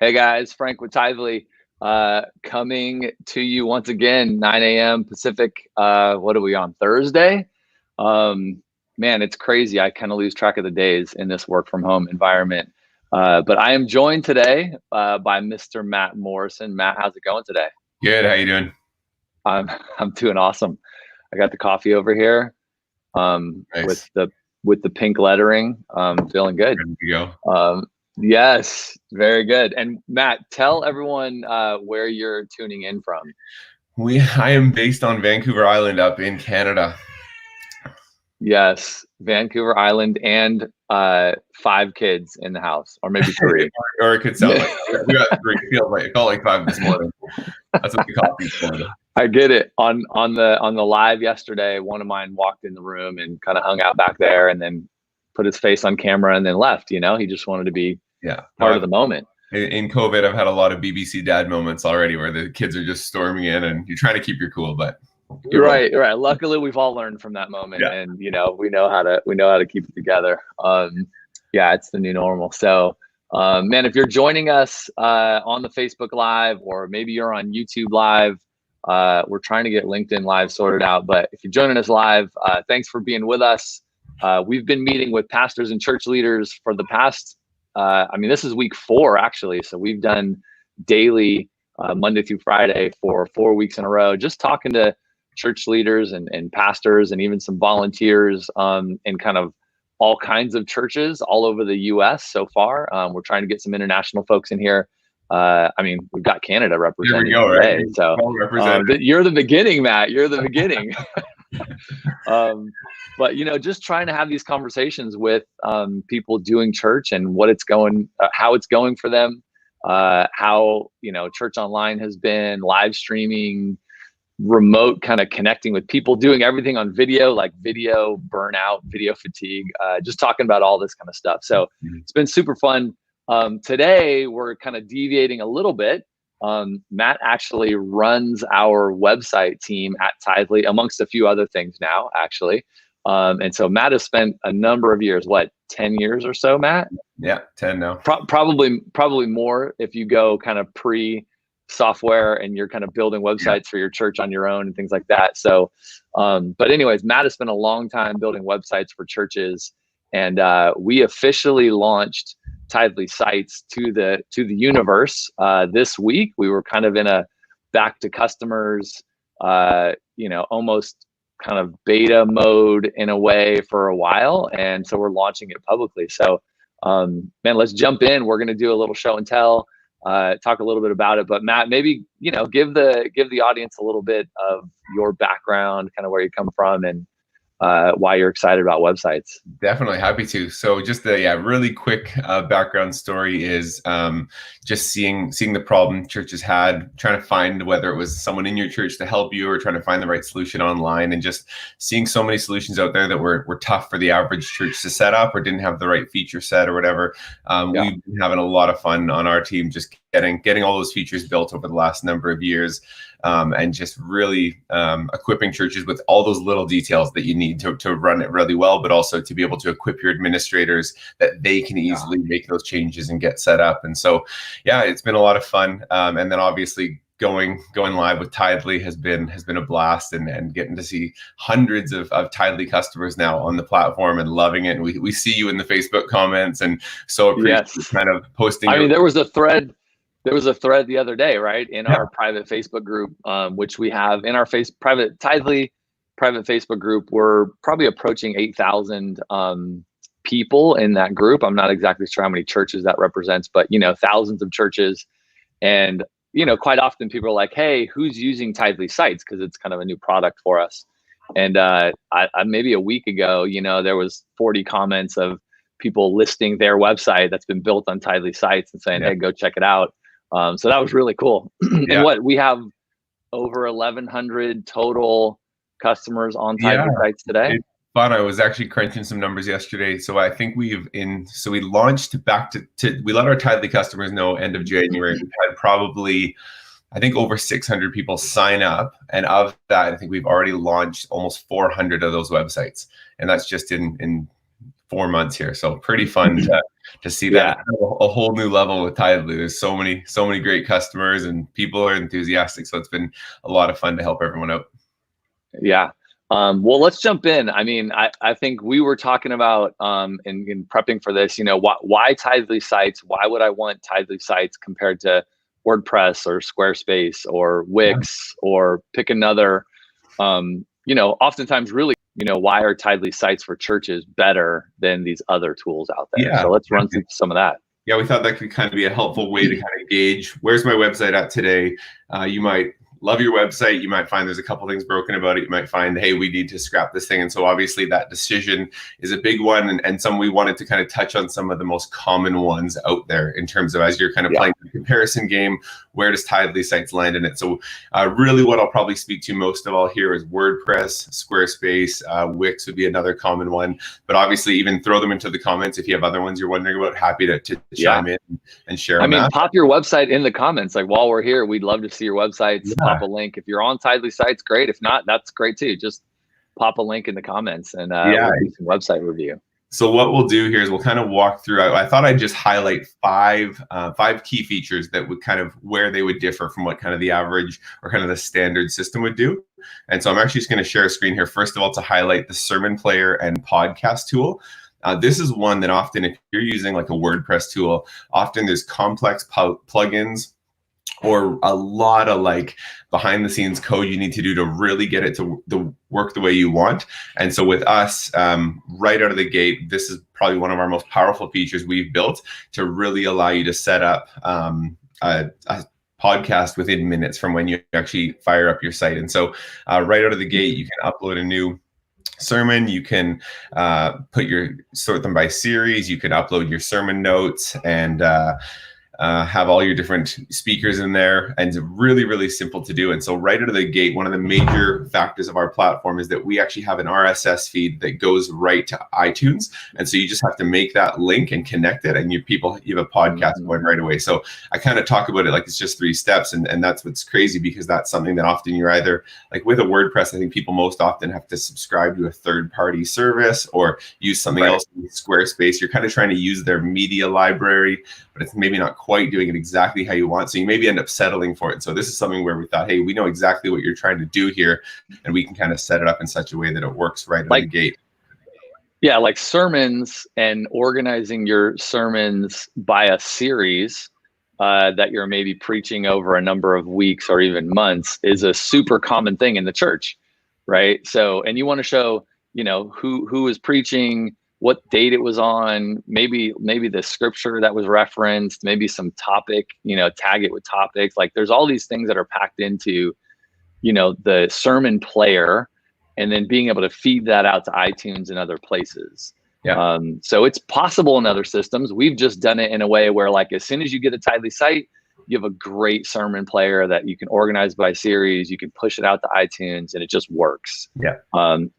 Hey guys, Frank with TITHE.LY, coming to you once again, 9 a.m. Pacific. What are we on, Thursday? Man, it's crazy. I kind of lose track of the days in this work from home environment. But I am joined today by Mr. Matt Morrison. Matt, how's it going today? Good. How you doing? I'm doing awesome. I got the coffee over here Nice. with the pink lettering. Feeling good. Ready to go. Yes, very good. And Matt, tell everyone where you're tuning in from. I am based on Vancouver Island up in Canada. Yes, Vancouver Island, and 5 kids in the house, or maybe 3. Or it could sound like we got 3. It felt like 5 this morning. That's what the coffee's for. I get it. On the live yesterday, one of mine walked in the room and kind of hung out back there, and then put his face on camera and then left. You know, he just wanted to be part of the moment. In COVID, I've had a lot of BBC dad moments already where the kids are just storming in, and you're trying to keep your cool, but you're right. Luckily, we've all learned from that moment, and we know how to keep it together. Yeah, it's the new normal. So, man, if you're joining us on the Facebook Live, or maybe you're on YouTube Live, we're trying to get LinkedIn Live sorted out. But if you're joining us live, thanks for being with us. We've been meeting with pastors and church leaders for the past, this is week 4 actually. So we've done daily Monday through Friday for 4 weeks in a row, just talking to church leaders and pastors, and even some volunteers in kind of all kinds of churches all over the US so far. We're trying to get some international folks in here. We've got Canada represented today. Right? So you're the beginning, Matt. You're the beginning. But just trying to have these conversations with people doing church and what it's going, how it's going for them, how church online has been, live streaming, remote kind of connecting with people, doing everything on video, like video burnout, video fatigue, just talking about all this kind of stuff. So it's been super fun. Today we're kind of deviating a little bit. Matt actually runs our website team at TITHE.LY, amongst a few other things now, actually. And so Matt has spent a number of years, 10 years or so, Matt? Yeah, 10 now. Probably more if you go kind of pre-software and you're kind of building websites for your church on your own and things like that. So, but anyways, Matt has spent a long time building websites for churches, and we officially launched TITHE.LY sites to the universe this week. We were kind of in a back to customers, almost kind of beta mode in a way for a while, and so we're launching it publicly. So, man, let's jump in. We're going to do a little show and tell, talk a little bit about it. But Matt, maybe give the audience a little bit of your background, kind of where you come from, and why you're excited about websites. Definitely, happy to. So just the really quick background story is just seeing the problem churches had, trying to find whether it was someone in your church to help you, or trying to find the right solution online, and just seeing so many solutions out there that were tough for the average church to set up, or didn't have the right feature set or whatever. We've been having a lot of fun on our team just getting all those features built over the last number of years, and just really equipping churches with all those little details that you need to run it really well, but also to be able to equip your administrators that they can easily make those changes and get set up. And so, yeah, it's been a lot of fun. And then obviously going live with TITHE.LY has been a blast, and getting to see hundreds of TITHE.LY customers now on the platform and loving it. And we see you in the Facebook comments, and so appreciate kind of posting. There was a thread. There was a thread the other day, right, in our private Facebook group, which we have in our private TITHE.LY private Facebook group. We're probably approaching 8,000 people in that group. I'm not exactly sure how many churches that represents, but thousands of churches. And quite often people are like, "Hey, who's using TITHE.LY sites?" Because it's kind of a new product for us. And I maybe a week ago, there was 40 comments of people listing their website that's been built on TITHE.LY sites and saying, "Hey, go check it out." So that was really cool. And we have over 1,100 total customers on TITHE.LY sites today. It's fun. I was actually crunching some numbers yesterday. So I think we launched back to we let our TITHE.LY customers know end of January. We've had probably, I think, over 600 people sign up. And of that, I think we've already launched almost 400 of those websites. And that's just in 4 months here. So pretty fun to see Yeah. that a whole new level with TITHE.LY. There's so many great customers and people are enthusiastic. So it's been a lot of fun to help everyone out. Yeah. Well, let's jump in. I mean, I think we were talking about in prepping for this, you know, why TITHE.LY sites? Why would I want TITHE.LY sites compared to WordPress or Squarespace or Wix or pick another? You know, oftentimes really, you know, why are TITHE.LY sites for churches better than these other tools out there? Yeah. So let's run through some of that. Yeah, we thought that could kind of be a helpful way to kind of gauge where's my website at today. You might love your website. You might find there's a couple things broken about it. You might find, hey, we need to scrap this thing. And so obviously that decision is a big one. And some we wanted to kind of touch on some of the most common ones out there in terms of as you're kind of playing the comparison game, where does TITHE.LY sites land in it? So really what I'll probably speak to most of all here is WordPress, Squarespace, Wix would be another common one. But obviously even throw them into the comments if you have other ones you're wondering about. Happy to chime in and share. I mean, pop your website in the comments. Like while we're here, we'd love to see your websites. Pop a link. If you're on TITHE.LY sites, great. If not, that's great too. Just pop a link in the comments and we'll do some website review. So what we'll do here is we'll kind of walk through. I thought I'd just highlight five key features that would kind of where they would differ from what kind of the average or kind of the standard system would do. And so I'm actually just going to share a screen here. First of all, to highlight the sermon player and podcast tool. This is one that often, if you're using like a WordPress tool, often there's complex plugins or a lot of like behind the scenes code you need to do to really get it to work the way you want. And so with us, right out of the gate, this is probably one of our most powerful features we've built to really allow you to set up a podcast within minutes from when you actually fire up your site. And so right out of the gate, you can upload a new sermon. You can sort them by series. You can upload your sermon notes and have all your different speakers in there, and it's really, really simple to do. And so right out of the gate, one of the major factors of our platform is that we actually have an RSS feed that goes right to iTunes. And so you just have to make that link and connect it, and you have a podcast going right away. So I kind of talk about it like it's just 3 steps, and that's what's crazy, because that's something that often you're either like with a WordPress, I think people most often have to subscribe to a third-party service or use something else. In Squarespace, you're kind of trying to use their media library, but it's maybe not quite doing it exactly how you want. So you maybe end up settling for it. So this is something where we thought, hey, we know exactly what you're trying to do here, and we can kind of set it up in such a way that it works right out of the gate. Yeah, like sermons and organizing your sermons by a series that you're maybe preaching over a number of weeks or even months is a super common thing in the church, right? So, and you want to show, you know, who is preaching, what date it was on, maybe the scripture that was referenced, maybe some topic, you know, tag it with topics. Like there's all these things that are packed into, you know, the sermon player, and then being able to feed that out to iTunes and other places. Yeah. So it's possible in other systems. We've just done it in a way where, like, as soon as you get a TITHE.LY site, you have a great sermon player that you can organize by series. You can push it out to iTunes, and it just works. Yeah.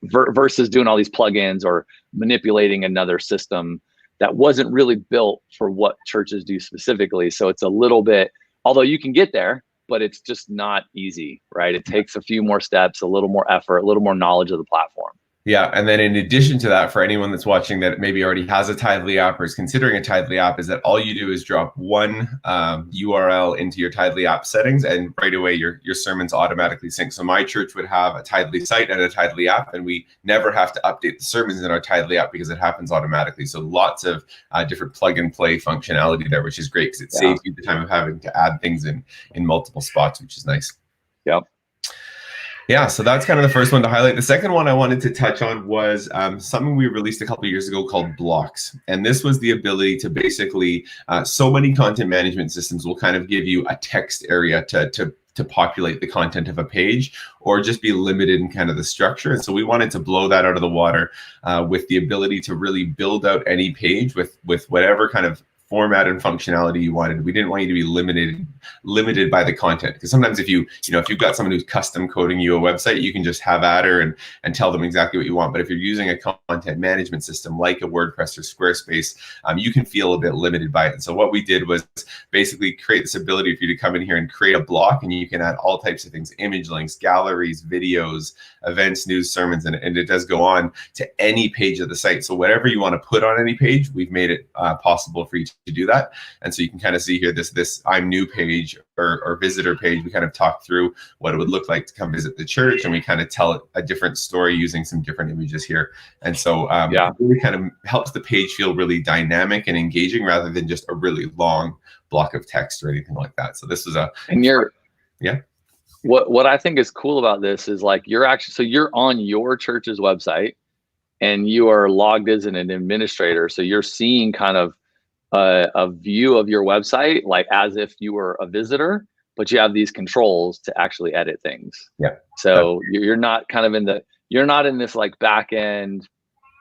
Versus doing all these plugins or manipulating another system that wasn't really built for what churches do specifically. So it's a little bit, although you can get there, but it's just not easy, right? It takes a few more steps, a little more effort, a little more knowledge of the platform. Yeah, and then in addition to that, for anyone that's watching that maybe already has a TITHE.LY app or is considering a TITHE.LY app, is that all you do is drop one URL into your TITHE.LY app settings, and right away your sermons automatically sync. So my church would have a TITHE.LY site and a TITHE.LY app, and we never have to update the sermons in our TITHE.LY app because it happens automatically. So lots of different plug and play functionality there, which is great because it saves you the time of having to add things in multiple spots, which is nice. Yep. Yeah, so that's kind of the first one to highlight. The second one I wanted to touch on was something we released a couple of years ago called blocks. And this was the ability to basically, so many content management systems will kind of give you a text area to populate the content of a page, or just be limited in kind of the structure. And so we wanted to blow that out of the water with the ability to really build out any page with whatever kind of format and functionality you wanted. We didn't want you to be limited by the content, because sometimes if you've got someone who's custom coding you a website, you can just have at her and tell them exactly what you want. But if you're using a content management system like a WordPress or Squarespace, you can feel a bit limited by it. And so what we did was basically create this ability for you to come in here and create a block, and you can add all types of things: image links, galleries, videos, events, news, sermons, and it does go on to any page of the site. So whatever you want to put on any page, we've made it possible for you to do that. And so you can kind of see here this I'm new page or visitor page. We kind of talk through what it would look like to come visit the church, and we kind of tell a different story using some different images here. And so it really kind of helps the page feel really dynamic and engaging rather than just a really long block of text or anything like that. So this is what I think is cool about this is like you're on your church's website and you are logged as an administrator. So you're seeing kind of a view of your website, like as if you were a visitor, but you have these controls to actually edit things. Yeah. So you're not in this like back end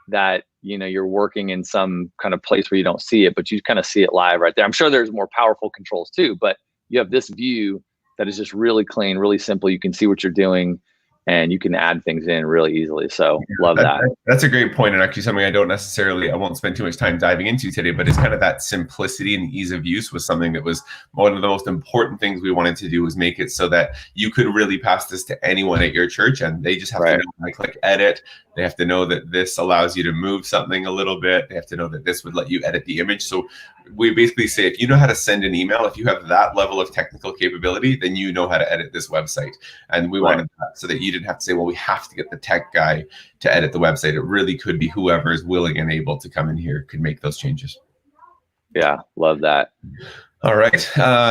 that, you're working in some kind of place where you don't see it, but you kind of see it live right there. I'm sure there's more powerful controls too, but you have this view that is just really clean, really simple. You can see what you're doing and you can add things in really easily. So love that. That's a great point, and actually something I won't spend too much time diving into today, but it's kind of that simplicity and ease of use was something that was one of the most important things we wanted to do, was make it so that you could really pass this to anyone at your church, and they just have to know how to click edit. They have to know that this allows you to move something a little bit. They have to know that this would let you edit the image. So we basically say, if you know how to send an email, if you have that level of technical capability, then you know how to edit this website. And we wanted that so that you didn't have to say, well, we have to get the tech guy to edit the website. It really could be whoever is willing and able to come in here could make those changes. Yeah, love that. All right.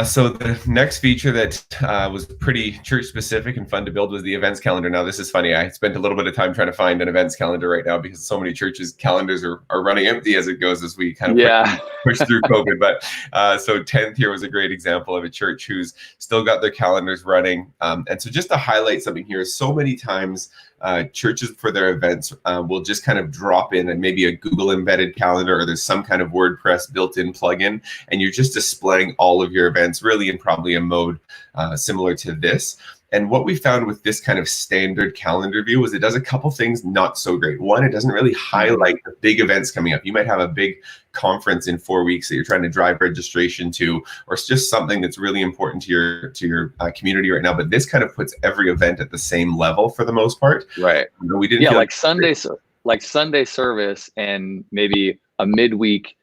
So the next feature that was pretty church specific and fun to build was the events calendar. Now, this is funny. I spent a little bit of time trying to find an events calendar right now because so many churches' calendars are running empty as it goes as we kind of push through COVID. But so 10th here was a great example of a church who's still got their calendars running. And so just to highlight something here, so many times churches for their events will just kind of drop in and maybe a Google embedded calendar, or there's some kind of WordPress built-in plugin, and you're just displaying all of your events really in probably a mode similar to this. And what we found with this kind of standard calendar view was it does a couple things not so great. One, it doesn't really highlight the big events coming up. You might have a big conference in 4 weeks that you're trying to drive registration to, or it's just something that's really important to your community right now. But this kind of puts every event at the same level for the most part. Right. We didn't like Sunday service and maybe a midweek,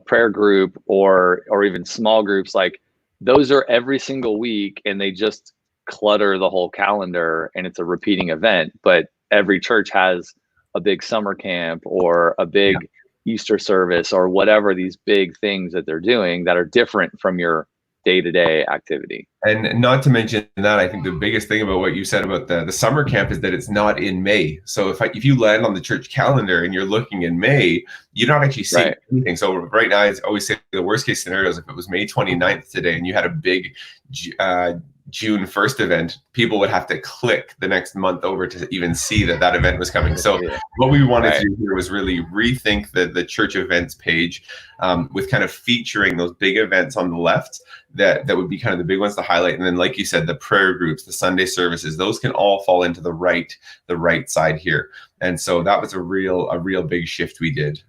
prayer group or even small groups, like those are every single week, and they just clutter the whole calendar, and it's a repeating event. But every church has a big summer camp or a big Easter service or whatever, these big things that they're doing that are different from your day-to-day activity. And not to mention that, I think the biggest thing about what you said about the summer camp is that it's not in May. So if you land on the church calendar and you're looking in May, you're not actually seeing anything. So right now, I always say the worst case scenario is if it was May 29th today and you had a big June 1st event, people would have to click the next month over to even see that event was coming. So what we wanted to do here was really rethink the church events page with kind of featuring those big events on the left that would be kind of the big ones to highlight. And then, like you said, the prayer groups, the Sunday services, those can all fall into the right side here. And so that was a real big shift we did.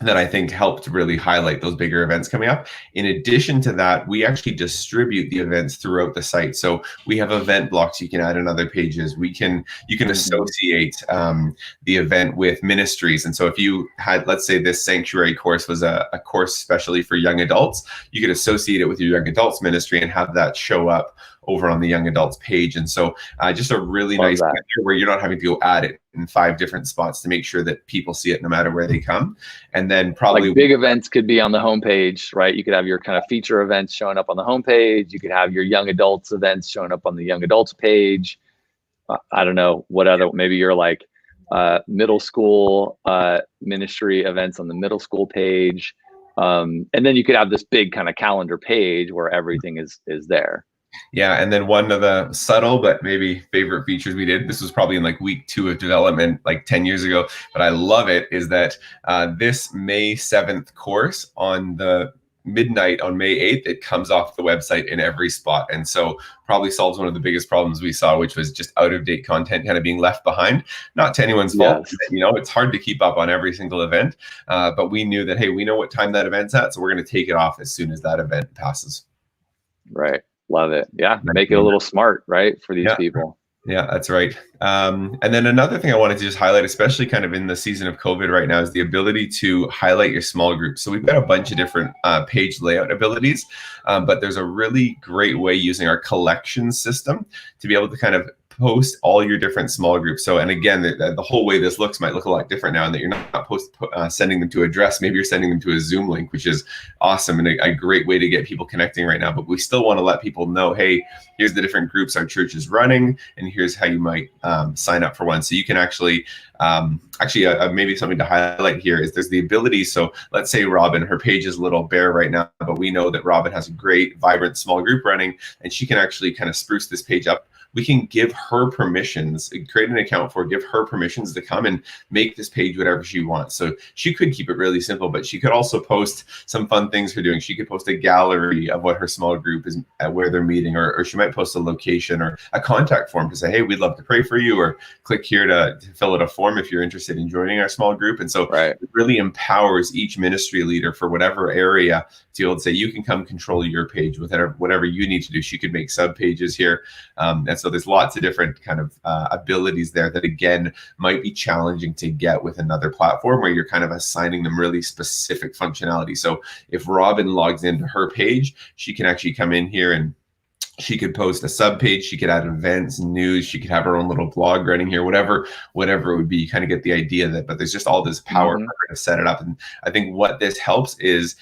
That I think helped really highlight those bigger events coming up. In addition to that, we actually distribute the events throughout the site. So we have event blocks you can add in other pages. You can associate the event with ministries. And so if you had, let's say this sanctuary course was a course especially for young adults, you could associate it with your young adults ministry and have that show up over on the young adults page. And so just a really nice picture where you're not having to go add it in 5 different spots to make sure that people see it no matter where they come. And then probably like big events could be on the homepage, right? You could have your kind of feature events showing up on the homepage. You could have your young adults events showing up on the young adults page. I don't know what other, maybe you're like middle school ministry events on the middle school page. And then you could have this big kind of calendar page where everything is there. Yeah, and then one of the subtle but maybe favorite features we did, this was probably in like week 2 of development like 10 years ago, but I love it, is that this May 7th course on the midnight on May 8th, it comes off the website in every spot. And so probably solves one of the biggest problems we saw, which was just out-of-date content kind of being left behind. Not to anyone's fault. It's hard to keep up on every single event, but we knew that, hey, we know what time that event's at, so we're going to take it off as soon as that event passes. Right. Love it. Yeah. Make it a little smart, right? For these people. Yeah, that's right. And then another thing I wanted to just highlight, especially kind of in the season of COVID right now, is the ability to highlight your small groups. So we've got a bunch of different page layout abilities, but there's a really great way using our collections system to be able to kind of post all your different small groups. So, and again, the whole way this looks might look a lot different now, and that you're not sending them to address. Maybe you're sending them to a Zoom link, which is awesome and a great way to get people connecting right now. But we still want to let people know, hey, here's the different groups our church is running, and here's how you might sign up for one. So you can actually maybe something to highlight here is there's the ability. So let's say Robin, her page is a little bare right now, but we know that Robin has a great, vibrant small group running, and she can actually kind of spruce this page up. We can give her permissions, create an account give her permissions to come and make this page whatever she wants. So she could keep it really simple, but she could also post some fun things for doing. She could post a gallery of what her small group is, where they're meeting, or she might post a location or a contact form to say, hey, we'd love to pray for you, or click here to fill out a form if you're interested in joining our small group. And so it really empowers each ministry leader for whatever area to be able to say, you can come control your page with whatever you need to do. She could make sub pages here. And so there's lots of different kind of abilities there that, again, might be challenging to get with another platform where you're kind of assigning them really specific functionality. So if Robin logs into her page, she can actually come in here and she could post a sub page, she could add events, news, she could have her own little blog running here, whatever it would be. You kind of get the idea that, but there's just all this power for her to set it up. And I think what this helps is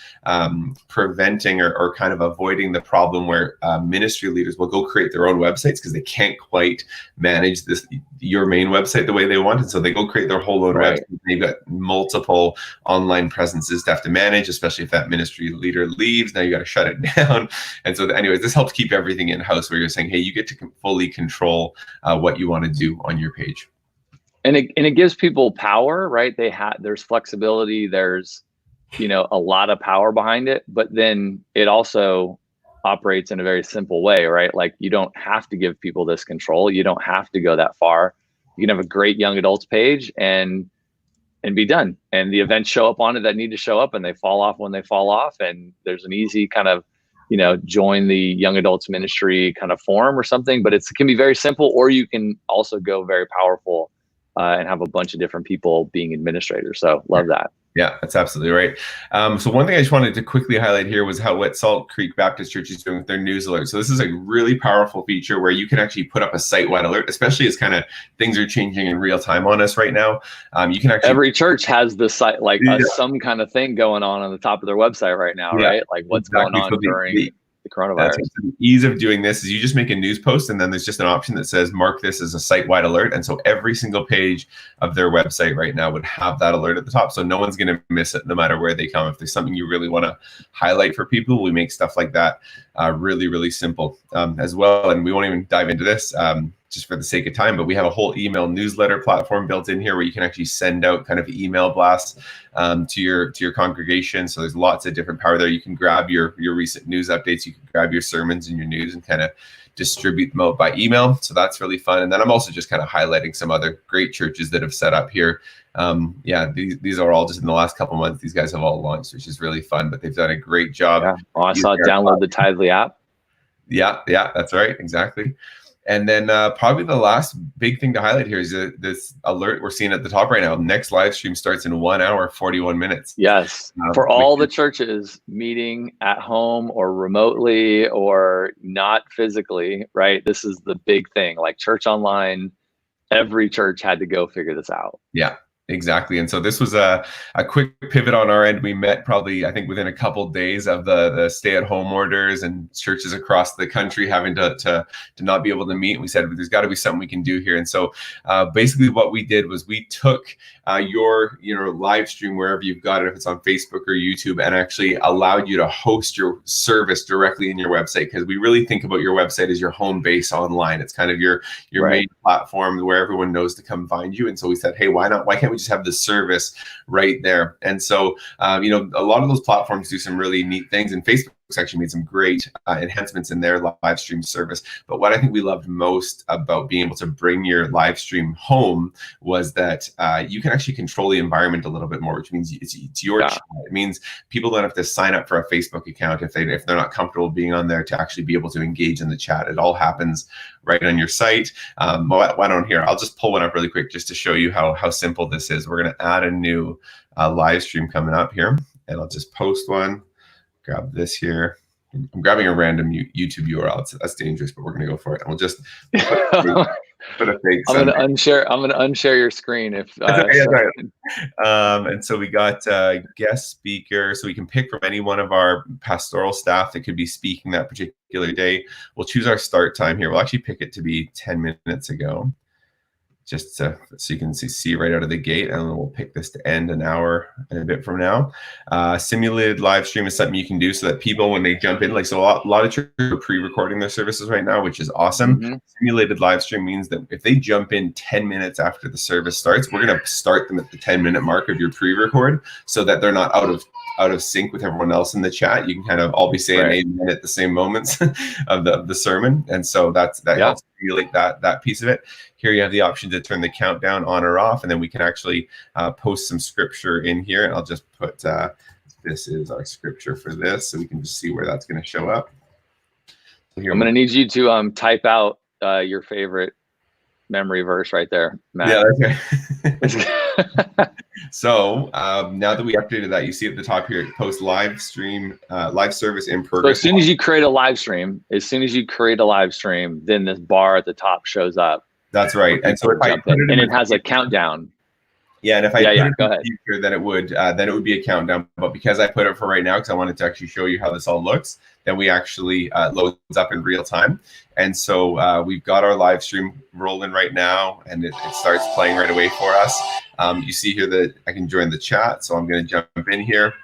preventing or kind of avoiding the problem where ministry leaders will go create their own websites because they can't quite manage your main website the way they want. And so they go create their whole own website. They've got multiple online presences to have to manage, especially if that ministry leader leaves. Now you got to shut it down. And so anyways, this helps keep everything in-house where you're saying, hey, you get to fully control what you want to do on your page. And it gives people power, right? There's flexibility, there's, a lot of power behind it, but then it also operates in a very simple way, right? Like, you don't have to give people this control. You don't have to go that far. You can have a great young adults page and be done. And the events show up on it that need to show up, and they fall off when they fall off. And there's an easy kind of, join the young adults ministry kind of form or something, but it can be very simple, or you can also go very powerful and have a bunch of different people being administrators. So love that. Yeah, that's absolutely right. So one thing I just wanted to quickly highlight here was what Salt Creek Baptist Church is doing with their news alert. So this is a really powerful feature where you can actually put up a site-wide alert, especially as kind of things are changing in real time on us right now. You can actually— every church has the site, some kind of thing going on the top of their website right now, right? Like what's going on during the coronavirus. The ease of doing this is you just make a news post, and then there's just an option that says mark this as a site-wide alert. And so every single page of their website right now would have that alert at the top. So no one's going to miss it no matter where they come. If there's something you really want to highlight for people, we make stuff like that really, really simple as well. And we won't even dive into this just for the sake of time, but we have a whole email newsletter platform built in here where you can actually send out kind of email blasts to your congregation. So there's lots of different power there. You can grab your recent news updates. You can grab your sermons and your news and kind of distribute them out by email. So that's really fun. And then I'm also just kind of highlighting some other great churches that have set up here. These are all just in the last couple of months. These guys have all launched, which is really fun, but they've done a great job. Yeah. Oh, I saw download the TITHE.LY app. Yeah, that's right. Exactly. And then probably the last big thing to highlight here is this alert we're seeing at the top right now. Next live stream starts in 1 hour, 41 minutes. Yes. For all the churches meeting at home or remotely or not physically, right? This is the big thing. Like Church Online, every church had to go figure this out. Yeah. Exactly. And so this was a quick pivot on our end. We met probably, I think, within a couple of days of the stay-at-home orders and churches across the country having to not be able to meet. We said, there's got to be something we can do here. And so basically what we did was we took your live stream wherever you've got it, if it's on Facebook or YouTube, and actually allowed you to host your service directly in your website, because we really think about your website as your home base online. It's kind of your main platform where everyone knows to come find you. And so we said, hey, why can't we just have the service right there? And so, a lot of those platforms do some really neat things, and Facebook actually made some great enhancements in their live stream service. But what I think we loved most about being able to bring your live stream home was that you can actually control the environment a little bit more, which means it's your chat. It means people don't have to sign up for a Facebook account if they're not comfortable being on there to actually be able to engage in the chat. It all happens right on your site. Why don't here? I'll just pull one up really quick just to show you how simple this is. We're going to add a new live stream coming up here, and I'll just post one. Grab this here. I'm grabbing a random YouTube URL. That's dangerous, but we're going to go for it. And we'll just put a fake. I'm going to unshare your screen if. And so we got guest speaker, so we can pick from any one of our pastoral staff that could be speaking that particular day. We'll choose our start time here. We'll actually pick it to be 10 minutes ago, just so you can see right out of the gate, and then we'll pick this to end an hour and a bit from now. Simulated live stream is something you can do so that people, when they jump in, so a lot of churches are pre-recording their services right now, which is awesome. Mm-hmm. Simulated live stream means that if they jump in 10 minutes after the service starts, we're going to start them at the 10-minute mark of your pre-record so that they're not out of sync with everyone else in the chat. You can kind of all be saying amen at the same moments of the sermon, and so that helps simulate that piece of it. Here you have the option to turn the countdown on or off, and then we can actually post some scripture in here. And I'll just put this is our scripture for this, so we can just see where that's going to show up. So here I'm going to need you to type out your favorite memory verse right there, Matt. Yeah, okay. So now that we updated that, you see at the top here, it posts live stream, live service in progress. So as soon as you create a live stream, then this bar at the top shows up. That's right. And so if I put it and it has a countdown. Yeah, and if I put it in the future, then it would be a countdown. But because I put it for right now, because I wanted to actually show you how this all looks, then we actually loads up in real time. And so we've got our live stream rolling right now, and it starts playing right away for us. You see here that I can join the chat, so I'm going to jump in here.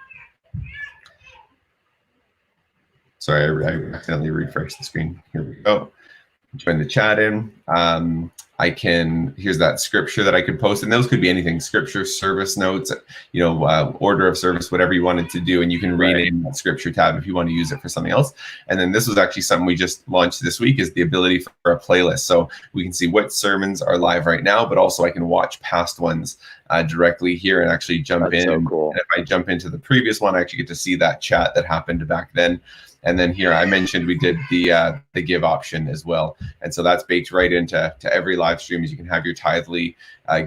Sorry, I accidentally refreshed the screen. Here we go. Join the chat in. Here's that scripture that I could post, and those could be anything: scripture, service notes, order of service, whatever you wanted to do, and you can rename that scripture tab if you want to use it for something else. And then this was actually something we just launched this week, is the ability for a playlist, so we can see what sermons are live right now, but also I can watch past ones directly here and actually jump in. So cool. And if I jump into the previous one, I actually get to see that chat that happened back then. And then here I mentioned we did the give option as well, and so that's baked right into every live stream. As you can have your TITHE.LY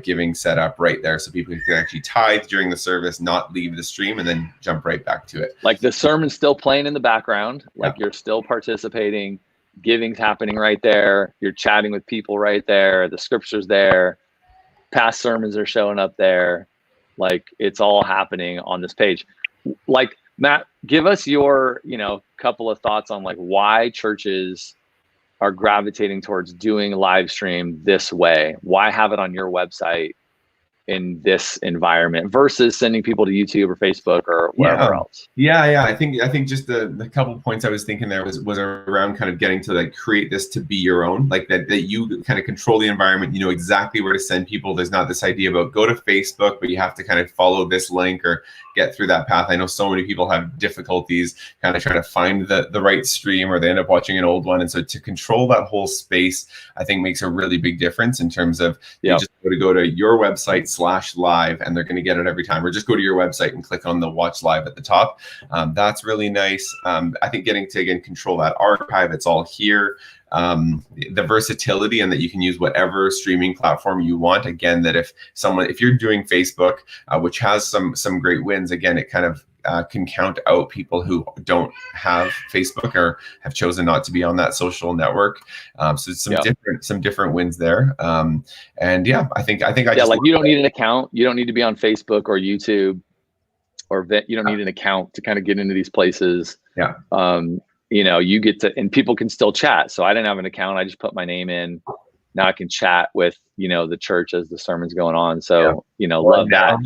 giving set up right there, so people can actually tithe during the service, not leave the stream, and then jump right back to it. Like the sermon's still playing in the background, like you're still participating, giving's happening right there, you're chatting with people right there, the scripture's there, past sermons are showing up there, like it's all happening on this page. Like, Matt, give us your, couple of thoughts on like why churches are gravitating towards doing live stream this way. Why have it on your website in this environment versus sending people to YouTube or Facebook or wherever else? Yeah. I think just the couple of points I was thinking there was around kind of getting to like create this to be your own, like that you kind of control the environment, you know exactly where to send people. There's not this idea about go to Facebook, but you have to kind of follow this link or get through that path. I know so many people have difficulties kind of trying to find the right stream, or they end up watching an old one. And so to control that whole space, I think makes a really big difference in terms of you just go to your website /live, and they're going to get it every time. Or just go to your website and click on the watch live at the top. That's really nice. I think getting to, again, control that archive, it's all here. The versatility, and that you can use whatever streaming platform you want. Again, that if you're doing Facebook, which has some great wins, again, it kind of can count out people who don't have Facebook or have chosen not to be on that social network. So some different wins there. And yeah, I think like you don't need an account. You don't need to be on Facebook or YouTube, or you don't need an account to kind of get into these places. Yeah. You get to, and people can still chat. So I didn't have an account. I just put my name in. Now I can chat with, the church as the sermon's going on. So, love that.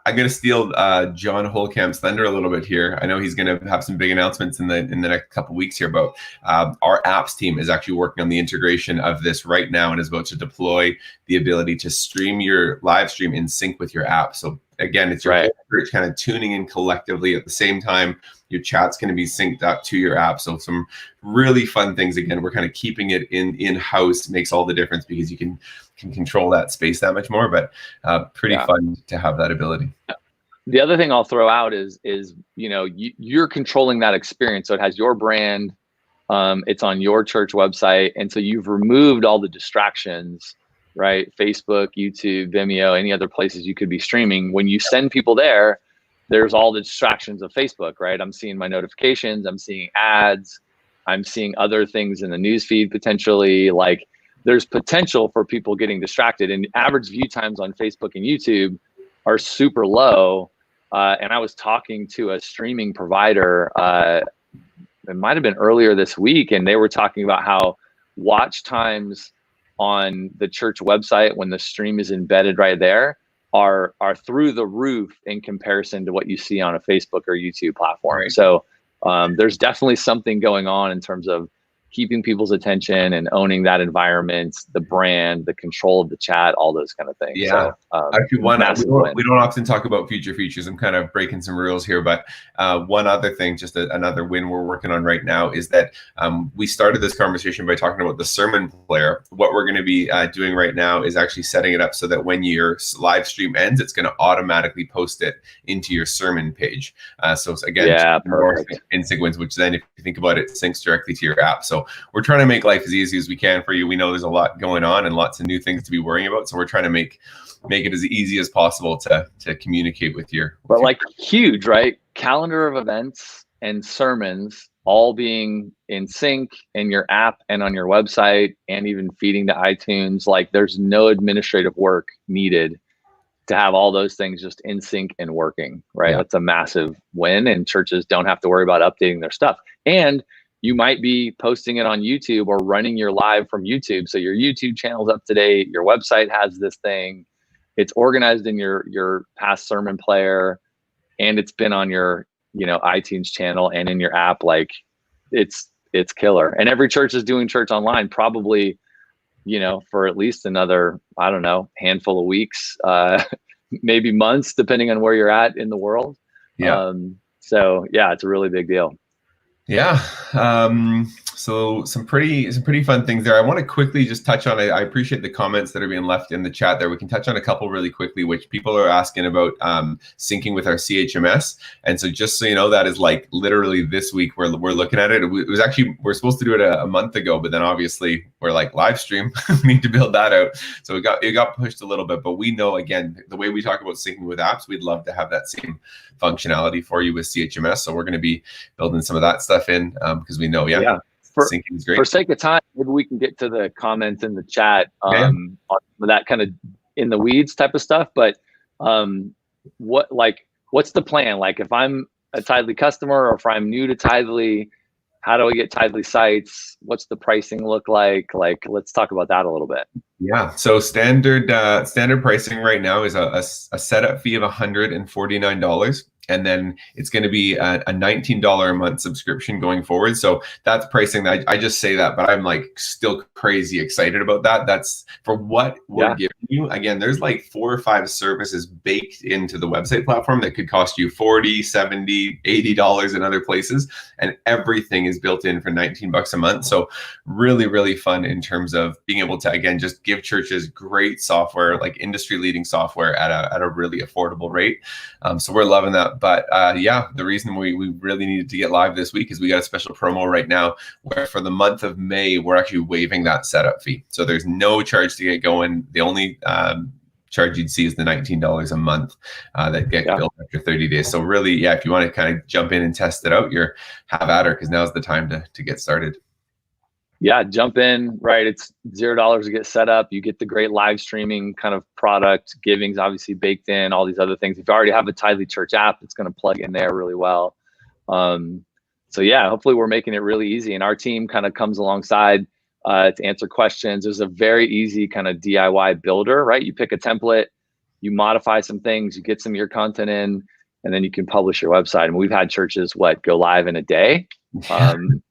I'm going to steal John Holcamp's thunder a little bit here. I know he's going to have some big announcements in the next couple of weeks here, but our apps team is actually working on the integration of this right now and is about to deploy the ability to stream your live stream in sync with your app. So again, it's your whole church kind of tuning in collectively at the same time. Your chat's going to be synced up to your app. So some really fun things. Again, we're kind of keeping it in-house. Makes all the difference because you can control that space that much more, but pretty fun to have that ability. The other thing I'll throw out is you know, you're controlling that experience. So it has your brand, it's on your church website. And so you've removed all the distractions, right? Facebook, YouTube, Vimeo, any other places you could be streaming. When you send people there, there's all the distractions of Facebook, right? I'm seeing my notifications, I'm seeing ads, I'm seeing other things in the newsfeed potentially. Like there's potential for people getting distracted, and average view times on Facebook and YouTube are super low. And I was talking to a streaming provider, it might've been earlier this week, and they were talking about how watch times on the church website when the stream is embedded right there are through the roof in comparison to what you see on a Facebook or YouTube platform. Right. So there's definitely something going on in terms of keeping people's attention and owning that environment, the brand, the control of the chat, all those kind of things. Yeah. So, actually, we don't often talk about future features. I'm kind of breaking some rules here, but one other thing, just another win we're working on right now is that we started this conversation by talking about the sermon player. What we're going to be doing right now is actually setting it up so that when your live stream ends, it's going to automatically post it into your sermon page. So again, more in sequence, which then if you think about it, syncs directly to your app. So we're trying to make life as easy as we can for you. We know there's a lot going on and lots of new things to be worrying about. So we're trying to make it as easy as possible to communicate with your. But like huge, right? Calendar of events and sermons all being in sync in your app and on your website, and even feeding to iTunes. Like there's no administrative work needed to have all those things just in sync and working, right? Yeah. That's a massive win, and churches don't have to worry about updating their stuff. And you might be posting it on YouTube or running your live from YouTube. So your YouTube channel's up to date, your website has this thing, it's organized in your past sermon player, and it's been on your, you know, iTunes channel and in your app. Like it's killer. And every church is doing church online, probably, you know, for at least another, I don't know, handful of weeks, maybe months, depending on where you're at in the world. Yeah. So yeah, it's a really big deal. Yeah. So some pretty fun things there. I want to quickly just touch on it. I appreciate the comments that are being left in the chat there. We can touch on a couple really quickly, which people are asking about syncing with our CHMS. And so just so you know, that is like literally this week we're looking at it. It was actually, we're supposed to do it a month ago, but then obviously we're like live stream, we need to build that out. So it got pushed a little bit, but we know, again, the way we talk about syncing with apps, we'd love to have that same functionality for you with CHMS. So we're going to be building some of that stuff in because we know, syncing is great. For sake of time, maybe we can get to the comments in the chat on that kind of in the weeds type of stuff. But what's the plan? Like if I'm a TITHE.LY customer, or if I'm new to TITHE.LY, how do I get TITHE.LY sites? What's the pricing look like? Like, let's talk about that a little bit. Yeah. So standard pricing right now is a setup fee of $149. And then it's going to be a $19 a month subscription going forward. So that's pricing that I just say that, but I'm like still crazy excited about that. That's for what we're giving you. Again, there's like 4 or 5 services baked into the website platform that could cost you $40, $70, $80 in other places. And everything is built in for 19 bucks a month. So really, really fun in terms of being able to, again, just give churches great software, like industry leading software at a really affordable rate. So we're loving that. But the reason we really needed to get live this week is we got a special promo right now where for the month of May, we're actually waiving that setup fee. So there's no charge to get going. The only charge you'd see is the $19 a month that get billed after 30 days. So really, if you want to kind of jump in and test it out, you're have at her because now's the time to get started. Yeah, jump in, right? It's $0 to get set up. You get the great live streaming kind of product. Giving's obviously baked in, all these other things. If you already have a TITHE.LY Church app, it's going to plug in there really well. So yeah, hopefully we're making it really easy. And our team kind of comes alongside to answer questions. There's a very easy kind of DIY builder, right? You pick a template, you modify some things, you get some of your content in, and then you can publish your website. And we've had churches, go live in a day.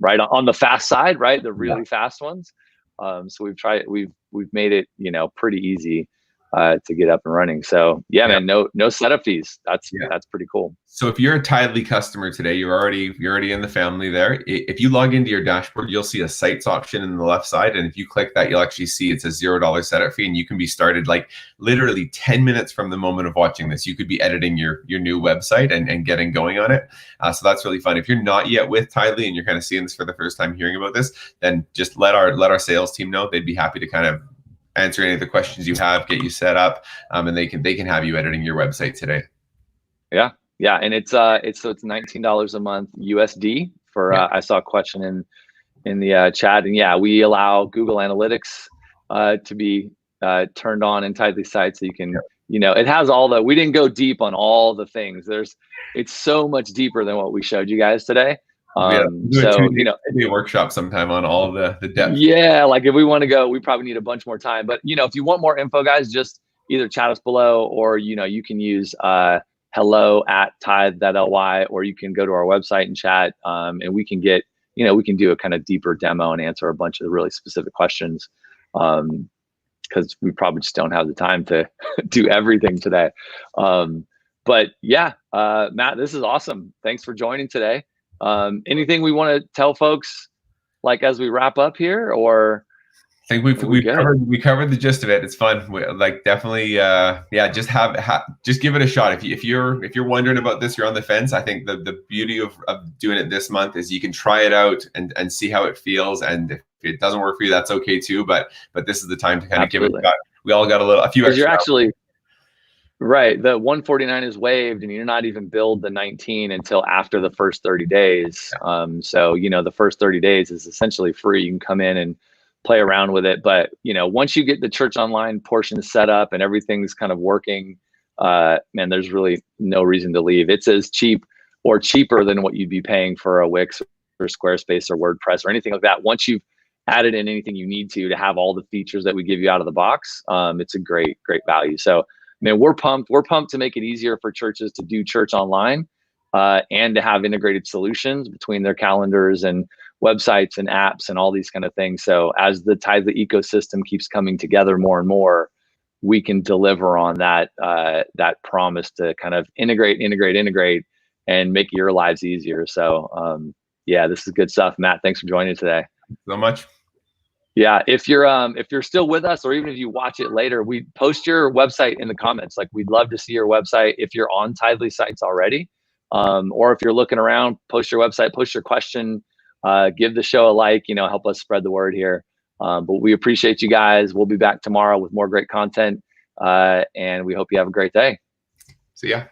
Right on the fast side, right? The really fast ones. So we've made it, pretty easy. to get up and running. So yeah, man, no setup fees. That's pretty cool. So if you're a TITHE.LY customer today, you're already in the family there. If you log into your dashboard, you'll see a sites option in the left side. And if you click that, you'll actually see it's a $0 setup fee, and you can be started like literally 10 minutes from the moment of watching this. You could be editing your new website and getting going on it. So that's really fun. If you're not yet with TITHE.LY and you're kind of seeing this for the first time, hearing about this, then just let our sales team know. They'd be happy to kind of answer any of the questions you have, get you set up, and they can have you editing your website today. Yeah, and it's $19 a month USD for I saw a question in the chat, and yeah, we allow Google Analytics to be turned on in TITHE.LY sites, so you can it has all the, we didn't go deep on all the things. It's so much deeper than what we showed you guys today. So maybe a workshop sometime on all the depth. Yeah, like if we want to go, we probably need a bunch more time. But if you want more info, guys, just either chat us below, or you can use hello@TITHE.LY, or you can go to our website and chat, and we can get we can do a kind of deeper demo and answer a bunch of really specific questions, because we probably just don't have the time to do everything today. But yeah, Matt, this is awesome. Thanks for joining today. Anything we want to tell folks, like as we wrap up here, or? I think we covered the gist of it. It's fun. Like definitely, just give it a shot. If you're wondering about this, you're on the fence. I think the beauty of doing it this month is you can try it out and see how it feels. And if it doesn't work for you, that's okay too. But this is the time to kind of give it a shot. We all got a few extra. You're actually right. The 149 is waived, and you're not even billed the 19 until after the first 30 days. So the first 30 days is essentially free. You can come in and play around with it, but once you get the church online portion set up and everything's kind of working, man, there's really no reason to leave. It's as cheap or cheaper than what you'd be paying for a Wix or Squarespace or WordPress or anything like that. Once you've added in anything you need to have all the features that we give you out of the box, it's a great value. So man, we're pumped to make it easier for churches to do church online, and to have integrated solutions between their calendars and websites and apps and all these kind of things. So as the TITHE.LY ecosystem keeps coming together more and more, we can deliver on that promise to kind of integrate and make your lives easier. So yeah, this is good stuff. Matt, thanks for joining today. Thanks so much. Yeah, if you're still with us, or even if you watch it later, we post your website in the comments. Like, we'd love to see your website if you're on TITHE.LY sites already, or if you're looking around, post your website, post your question. Give the show a like, help us spread the word here. But we appreciate you guys. We'll be back tomorrow with more great content. And we hope you have a great day. See ya.